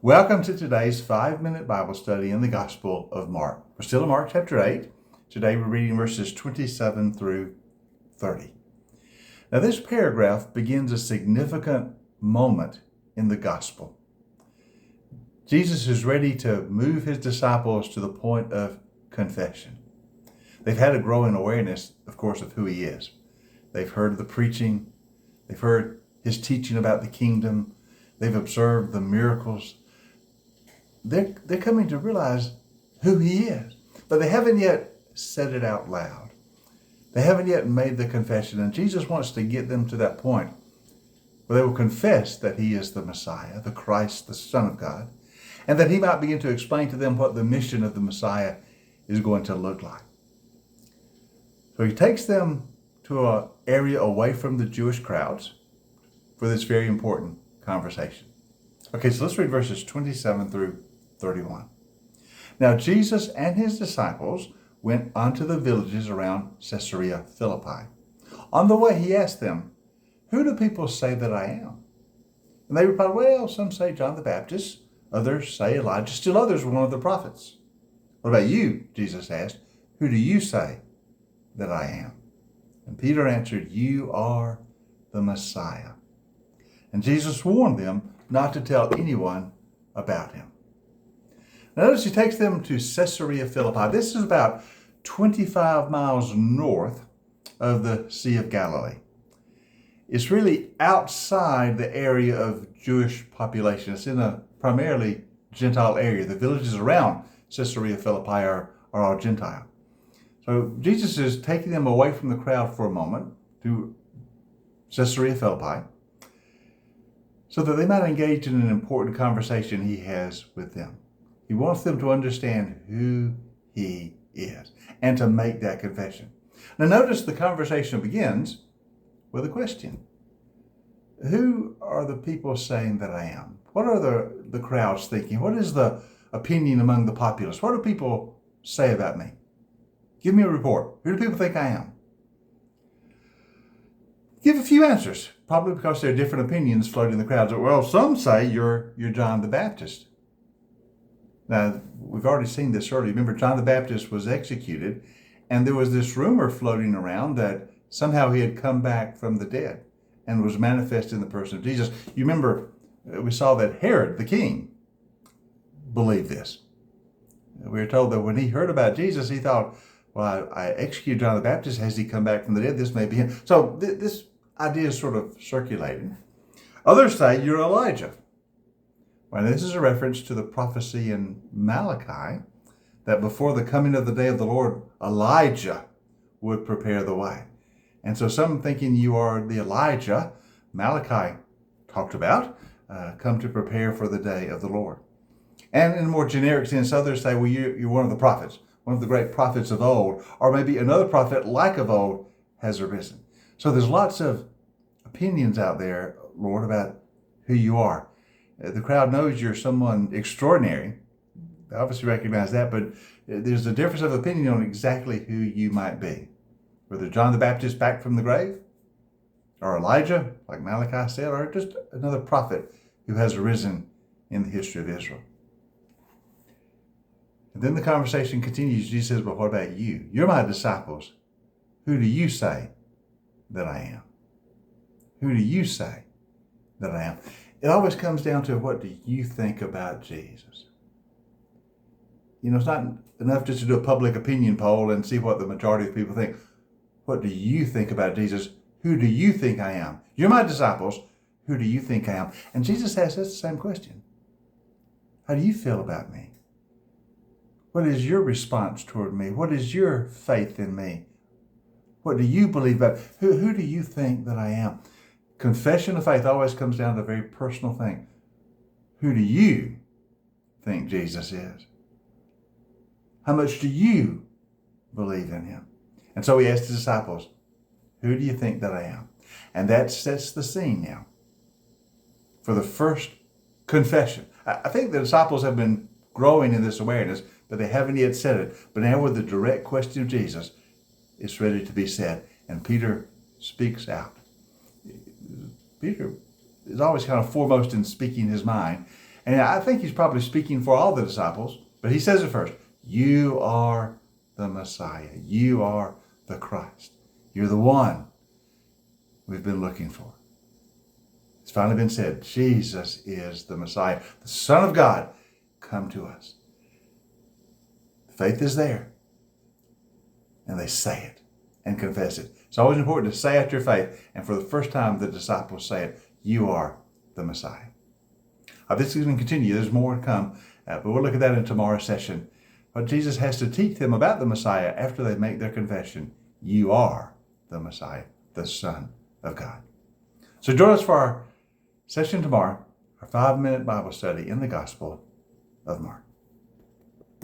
Welcome to today's 5-minute Bible study in the Gospel of Mark. We're still in Mark chapter 8. Today we're reading verses 27 through 30. Now this paragraph begins a significant moment in the Gospel. Jesus is ready to move his disciples to the point of confession. They've had a growing awareness, of course, of who he is. They've heard the preaching. They've heard his teaching about the kingdom. They've observed the miracles. They're coming to realize who he is, but they haven't yet said it out loud. They haven't yet made the confession, and Jesus wants to get them to that point where they will confess that he is the Messiah, the Christ, the Son of God, and that he might begin to explain to them what the mission of the Messiah is going to look like. So he takes them to an area away from the Jewish crowds for this very important conversation. Okay, so let's read verses 27 through 31. Now Jesus and his disciples went unto the villages around Caesarea Philippi. On the way he asked them, "Who do people say that I am?" And they replied, "Well, some say John the Baptist, others say Elijah, still others one of the prophets." "What about you?" Jesus asked. "Who do you say that I am?" And Peter answered, "You are the Messiah." And Jesus warned them not to tell anyone about him. Notice he takes them to Caesarea Philippi. This is about 25 miles north of the Sea of Galilee. It's really outside the area of Jewish population. It's in a primarily Gentile area. The villages around Caesarea Philippi are all Gentile. So Jesus is taking them away from the crowd for a moment to Caesarea Philippi so that they might engage in an important conversation he has with them. He wants them to understand who he is and to make that confession. Now notice the conversation begins with a question. Who are the people saying that I am? What are the crowds thinking? What is the opinion among the populace? What do people say about me? Give me a report. Who do people think I am? Give a few answers, probably because there are different opinions floating in the crowds. Well, some say you're John the Baptist. Now, we've already seen this earlier. Remember, John the Baptist was executed, and there was this rumor floating around that somehow he had come back from the dead and was manifest in the person of Jesus. You remember, we saw that Herod, the king, believed this. We are told that when he heard about Jesus, he thought, well, I executed John the Baptist. Has he come back from the dead? This may be him. So this idea is sort of circulating. Others say you're Elijah. Well, this is a reference to the prophecy in Malachi that before the coming of the day of the Lord, Elijah would prepare the way. And so some thinking you are the Elijah Malachi talked about, come to prepare for the day of the Lord. And in a more generic sense, others say, well, you're one of the prophets, one of the great prophets of old, or maybe another prophet like of old has arisen. So there's lots of opinions out there, Lord, about who you are. The crowd knows you're someone extraordinary. They obviously recognize that, but there's a difference of opinion on exactly who you might be. Whether John the Baptist back from the grave, or Elijah, like Malachi said, or just another prophet who has arisen in the history of Israel. And then the conversation continues. Jesus says, but what about you? You're my disciples. Who do you say that I am? Who do you say that I am? It always comes down to, what do you think about Jesus? You know, it's not enough just to do a public opinion poll and see what the majority of people think. What do you think about Jesus? Who do you think I am? You're my disciples. Who do you think I am? And Jesus asks us the same question. How do you feel about me? What is your response toward me? What is your faith in me? What do you believe about? Who do you think that I am? Confession of faith always comes down to a very personal thing. Who do you think Jesus is? How much do you believe in him? And so he asked the disciples, who do you think that I am? And that sets the scene now for the first confession. I think the disciples have been growing in this awareness, but they haven't yet said it. But now with the direct question of Jesus, it's ready to be said. And Peter speaks out. Peter is always kind of foremost in speaking his mind. And I think he's probably speaking for all the disciples, but he says it first. You are the Messiah. You are the Christ. You're the one we've been looking for. It's finally been said, Jesus is the Messiah, the Son of God, come to us. Faith is there. And they say it and confess it. It's always important to say out your faith. And for the first time, the disciples say it, you are the Messiah. This is going to continue. There's more to come. But we'll look at that in tomorrow's session. But Jesus has to teach them about the Messiah after they make their confession. You are the Messiah, the Son of God. So join us for our session tomorrow, our 5-minute Bible study in the Gospel of Mark.